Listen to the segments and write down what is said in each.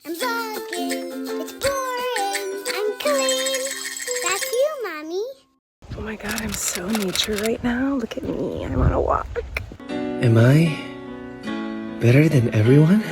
I'm vlogging. It's boring. I'm clean. That's you, Mommy. Oh my god, I'm so nature right now. Look at me. I'm on a walk. Am I better than everyone?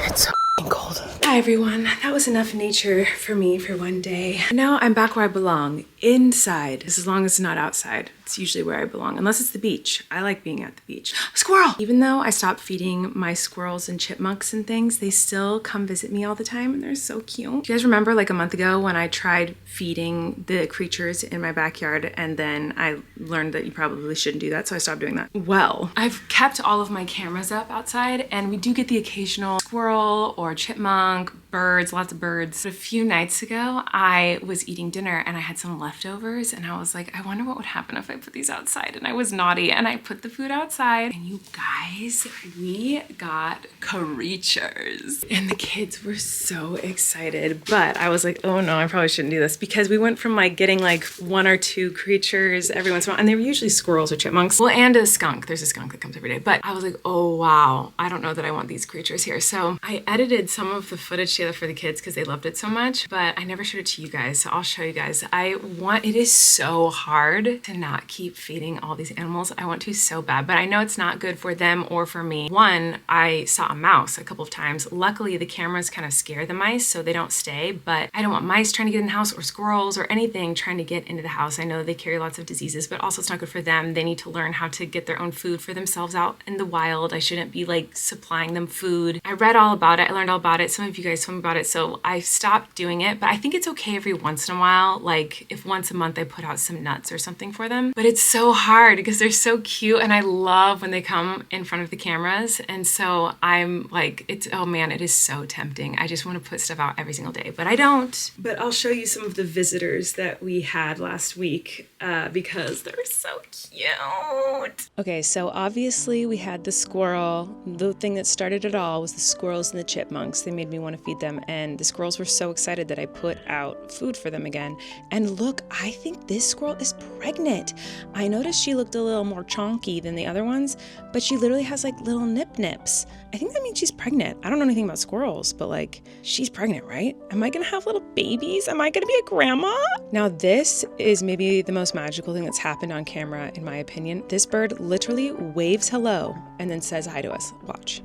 It's so cold. Hi everyone. That was enough nature for me for one day. Now I'm back where I belong. Inside. As long as it's not outside. It's usually where I belong. Unless it's the beach. I like being at the beach. Squirrel! Even though I stopped feeding my squirrels and chipmunks and things, they still come visit me all the time and they're so cute. Do you guys remember like a month ago when I tried feeding the creatures in my backyard and then I learned that you probably shouldn't do that, so I stopped doing that? Well, I've kept all of my cameras up outside and we do get the occasional squirrel or chipmunk, birds, lots of birds. But a few nights ago, I was eating dinner and I had some leftovers and I was like, I wonder what would happen if I put these outside. And I was naughty and I put the food outside. And you guys, we got creatures. And the kids were so excited. But I was like, oh no, I probably shouldn't do this because we went from like getting like one or two creatures every once in a while. And they were usually squirrels or chipmunks. Well, and a skunk. There's a skunk that comes every day. But I was like, oh wow, I don't know that I want these creatures here. So I edited some of the footage together for the kids because they loved it so much, but I never showed it to you guys. So I'll show you guys. It is so hard to not keep feeding all these animals. I want to so bad, but I know it's not good for them or for me. One, I saw a mouse a couple of times. Luckily, the cameras kind of scare the mice, so they don't stay, but I don't want mice trying to get in the house or squirrels or anything trying to get into the house. I know they carry lots of diseases, but also it's not good for them. They need to learn how to get their own food for themselves out in the wild. I shouldn't be like supplying them food. I read all about it. I learned all about it. Some of you guys told me about it, so I stopped doing it, but I think it's okay every once in a while, like if once a month I put out some nuts or something for them. But it's so hard because they're so cute and I love when they come in front of the cameras. And so I'm like, oh man, it is so tempting. I just want to put stuff out every single day, but I don't. But I'll show you some of the visitors that we had last week because they're so cute. Okay, so obviously we had the squirrel. The thing that started it all was the squirrels and the chipmunks. They made me want to feed them, and the squirrels were so excited that I put out food for them again. And look, I think this squirrel is pregnant. I noticed she looked a little more chonky than the other ones, but she literally has like little nips. I think that means she's pregnant. I don't know anything about squirrels, but like, she's pregnant, right? Am I gonna have little babies? Am I gonna be a grandma? Now this is maybe the most magical thing that's happened on camera, in my opinion. This bird literally waves hello and then says hi to us. Watch.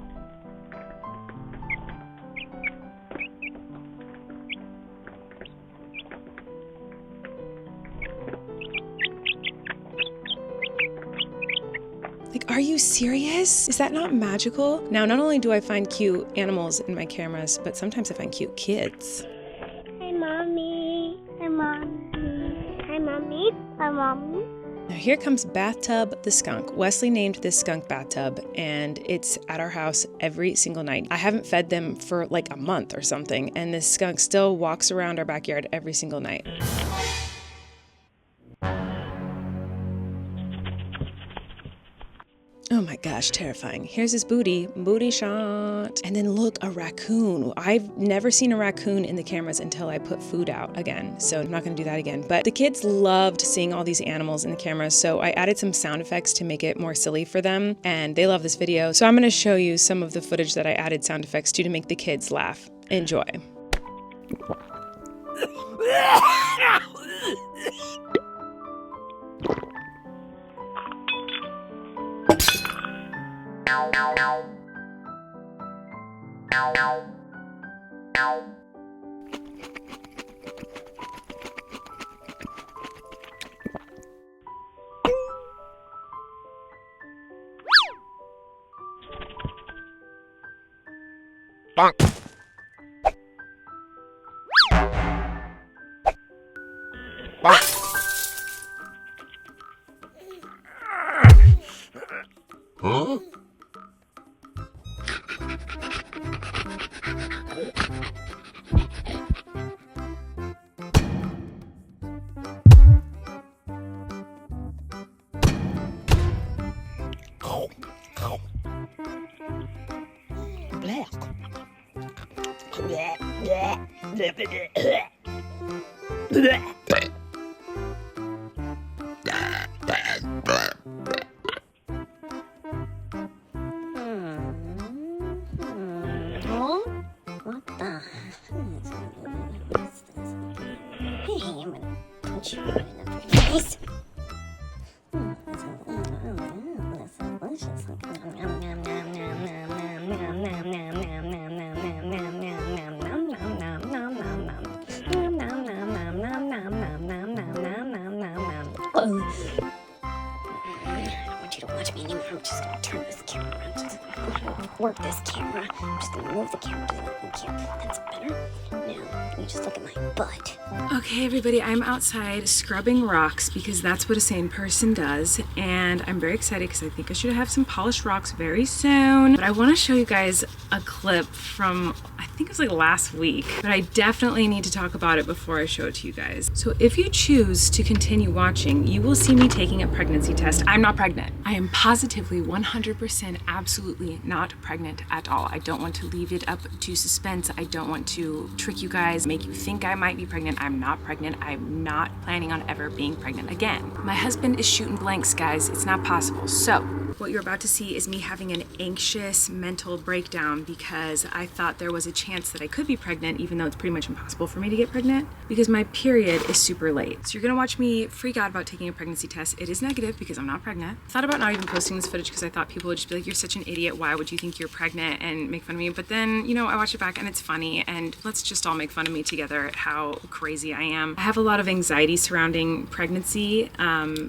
Like, are you serious? Is that not magical? Now, not only do I find cute animals in my cameras, but sometimes I find cute kids. Hi, Mommy. Hi, Mommy. Hi, Mommy. Hi, Mommy. Now here comes Bathtub the skunk. Wesley named this skunk Bathtub, and it's at our house every single night. I haven't fed them for like a month or something, and this skunk still walks around our backyard every single night. Oh my gosh, terrifying. Here's his booty shot. And then look, a raccoon. I've never seen a raccoon in the cameras until I put food out again. So I'm not gonna do that again. But the kids loved seeing all these animals in the cameras, so I added some sound effects to make it more silly for them. And they love this video. So I'm gonna show you some of the footage that I added sound effects to make the kids laugh. Enjoy. Bonk. Bonk. Huh? What the? Hey, I'm gonna punch you right in the face. That's delicious. I want you to watch me anymore. I'm just gonna turn this camera around. Just work this camera. I'm just gonna move the camera to the other camera. That's better. Now, you just look at my butt. Okay, everybody, I'm outside scrubbing rocks because that's what a sane person does. And I'm very excited because I think I should have some polished rocks very soon. But I want to show you guys a clip from, I think it was like last week. But I definitely need to talk about it before I show it to you guys. So if you choose to continue watching, you will see me taking a pregnancy test. I'm not pregnant. I am positively 100% absolutely not pregnant at all. I don't want to leave it up to suspense. I don't want to trick you guys, make you think I might be pregnant. I'm not pregnant. I'm not planning on ever being pregnant again. My husband is shooting blanks, guys. It's not possible. So what you're about to see is me having an anxious mental breakdown because I thought there was a chance that I could be pregnant, even though it's pretty much impossible for me to get pregnant because my period is super late. So you're gonna watch me freak out about taking a pregnancy test. It is negative because I'm not pregnant. I thought about not even posting this footage because I thought people would just be like, you're such an idiot. Why would you think you're pregnant, and make fun of me? But then, you know, I watch it back and it's funny, and let's just all make fun of me together at how crazy I am. I have a lot of anxiety surrounding pregnancy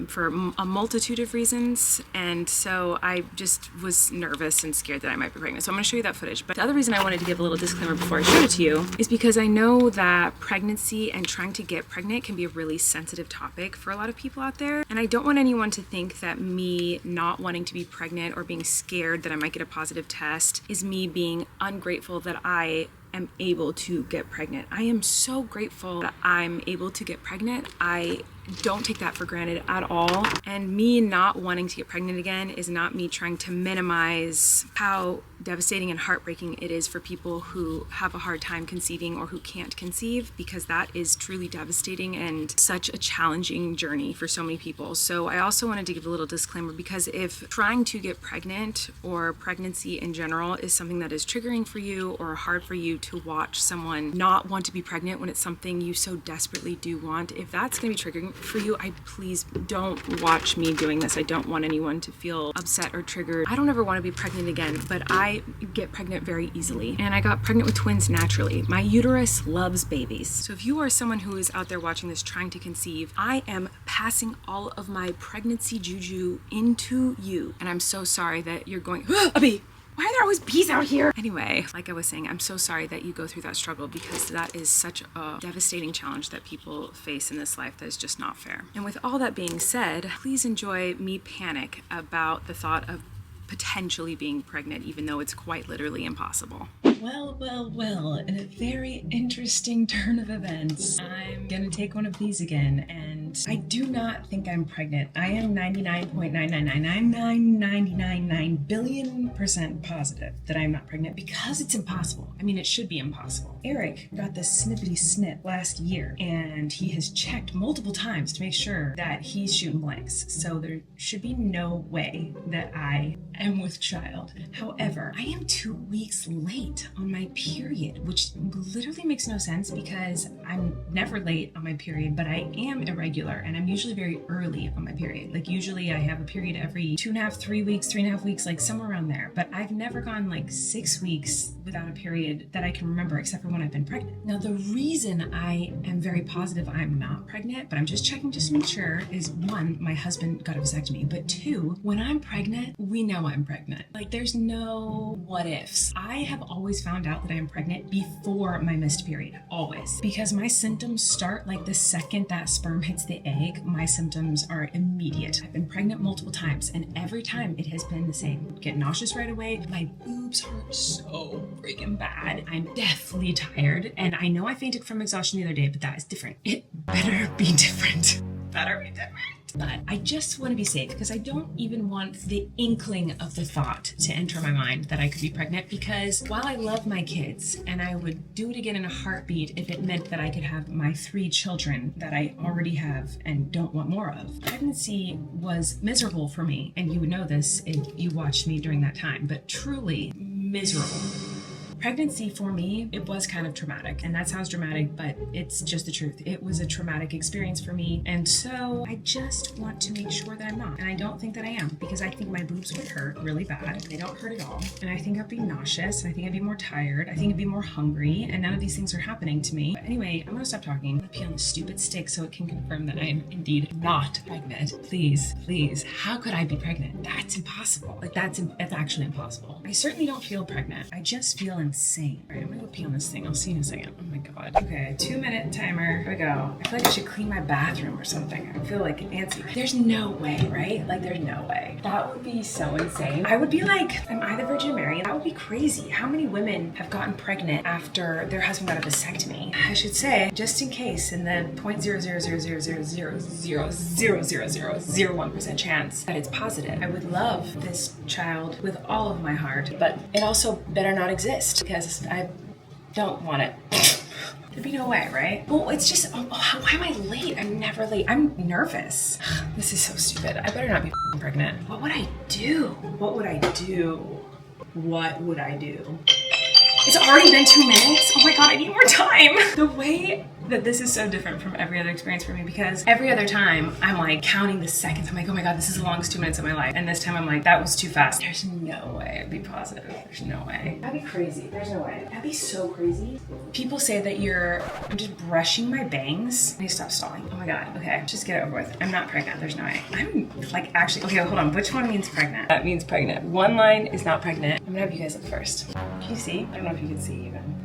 for a multitude of reasons, and so I just was nervous and scared that I might be pregnant. So I'm gonna show you that footage. But the other reason I wanted to give a little disclaimer before I show it to you is because I know that pregnancy and trying to get pregnant can be a really sensitive topic for a lot of people out there. And I don't want anyone to think that me not wanting to be pregnant or being scared that I might get a positive test is me being ungrateful that I am able to get pregnant. I am so grateful that I'm able to get pregnant. I don't take that for granted at all. And me not wanting to get pregnant again is not me trying to minimize how devastating and heartbreaking it is for people who have a hard time conceiving or who can't conceive, because that is truly devastating and such a challenging journey for so many people. So I also wanted to give a little disclaimer, because if trying to get pregnant or pregnancy in general is something that is triggering for you or hard for you to watch someone not want to be pregnant when it's something you so desperately do want, if that's going to be triggering for you, please don't watch me doing this. I don't want anyone to feel upset or triggered. I don't ever want to be pregnant again, but I get pregnant very easily, and I got pregnant with twins naturally. My uterus loves babies. So if you are someone who is out there watching this trying to conceive, I am passing all of my pregnancy juju into you, and I'm so sorry that you're going, a bee. Why are there always bees out here? Anyway, like I was saying, I'm so sorry that you go through that struggle, because that is such a devastating challenge that people face in this life that is just not fair. And with all that being said, please enjoy me panic about the thought of potentially being pregnant, even though it's quite literally impossible. Well, in a very interesting turn of events, I'm gonna take one of these again, and I do not think I'm pregnant. I am 99.9999999 billion% positive that I'm not pregnant, because it's impossible. I mean, it should be impossible. Eric got this snippety snip last year, and he has checked multiple times to make sure that he's shooting blanks. So there should be no way that I am with child. However, I am 2 weeks late on my period, which literally makes no sense because I'm never late on my period, but I am irregular, and I'm usually very early on my period. Like, usually I have a period every 2.5, 3 weeks, 3.5 weeks, like somewhere around there. But I've never gone like 6 weeks without a period that I can remember, except for when I've been pregnant. Now, the reason I am very positive I'm not pregnant, but I'm just checking just to make sure, is one, my husband got a vasectomy, but two, when I'm pregnant, we know I'm pregnant. Like, there's no what ifs. I have always found out that I'm pregnant before my missed period, always, because my symptoms start like the second that sperm hits the egg. My symptoms are immediate. I've been pregnant multiple times, and every time it has been the same. Get nauseous right away. My boobs hurt so freaking bad. I'm deathly tired, and I know I fainted from exhaustion the other day, but that is different. It better be different. Better be different. But I just want to be safe because I don't even want the inkling of the thought to enter my mind that I could be pregnant, because while I love my kids and I would do it again in a heartbeat if it meant that I could have my 3 children that I already have and don't want more of, pregnancy was miserable for me. And you would know this if you watched me during that time, but truly miserable. Pregnancy for me, it was kind of traumatic, and that sounds dramatic, but it's just the truth. It was a traumatic experience for me, and so I just want to make sure that I'm not, and I don't think that I am, because I think my boobs would hurt really bad. They don't hurt at all, and I think I'd be nauseous, and I think I'd be more tired, I think I'd be more hungry, and none of these things are happening to me. But anyway, I'm gonna stop talking. I'm gonna pee on the stupid stick so it can confirm that I am indeed not pregnant. Please, please, how could I be pregnant? That's impossible. Like, that's actually impossible. I certainly don't feel pregnant. I just feel insane. All right, I'm gonna go pee on this thing. I'll see you in a second. Oh my God. Okay, 2-minute timer. Here we go. I feel like I should clean my bathroom or something. I feel like Nancy. There's no way, right? Like, there's no way. That would be so insane. I would be like, am I the Virgin Mary? That would be crazy. How many women have gotten pregnant after their husband got a vasectomy? I should say, just in case, in the 0.00000000001% chance that it's positive, I would love this child with all of my heart, but it also better not exist because I don't want it. There'd be no way, right? Well, it's just, why am I late? I'm never late. I'm nervous. This is so stupid. I better not be pregnant. What would I do? What would I do? What would I do? It's already been 2 minutes. Oh my God, I need more time. The way that this is so different from every other experience for me, because every other time I'm like counting the seconds. I'm like, oh my God, this is the longest 2 minutes of my life. And this time I'm like, that was too fast. There's no way I'd be positive. There's no way. That'd be crazy. There's no way. That'd be so crazy. People say that I'm just brushing my bangs. I need to stop stalling. Oh my God. Okay, just get it over with. I'm not pregnant. There's no way. I'm like actually, okay, hold on. Which one means pregnant? That means pregnant. One line is not pregnant. I'm gonna have you guys look first. Can you see? I don't know if you can see even.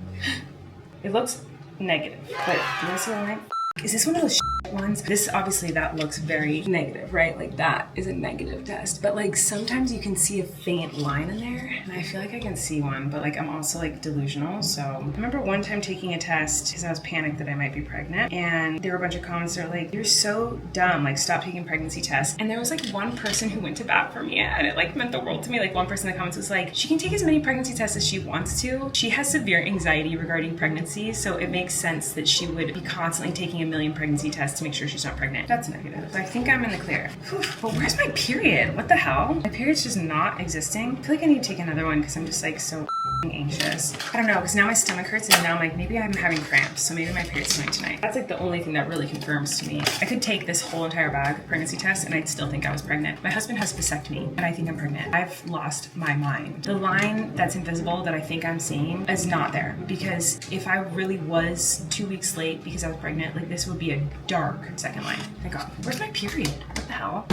It looks negative, but do you see what I mean? Is this one of those ones? This obviously that looks very negative, right? Like that is a negative test, but like sometimes you can see a faint line in there, and I feel like I can see one, but like I'm also like delusional. So I remember one time taking a test because I was panicked that I might be pregnant, and there were a bunch of comments that were like, "You're so dumb, like stop taking pregnancy tests." And there was like one person who went to bat for me, and it like meant the world to me. Like one person in the comments was like, "She can take as many pregnancy tests as she wants to. She has severe anxiety regarding pregnancy, so it makes sense that she would be constantly taking a million pregnancy tests to make sure she's not pregnant." That's negative. So I think I'm in the clear. Whew. But where's my period? What the hell? My period's just not existing. I feel like I need to take another one because I'm just like so anxious. I don't know, because now my stomach hurts and now I'm like, maybe I'm having cramps, so maybe my period's coming tonight. That's like the only thing that really confirms to me. I could take this whole entire bag of pregnancy tests and I'd still think I was pregnant. My husband has vasectomy and I think I'm pregnant. I've lost my mind. The line that's invisible that I think I'm seeing is not there, because if I really was 2 weeks late because I was pregnant, like this would be a dark second line. Thank God. Where's my period? What the hell?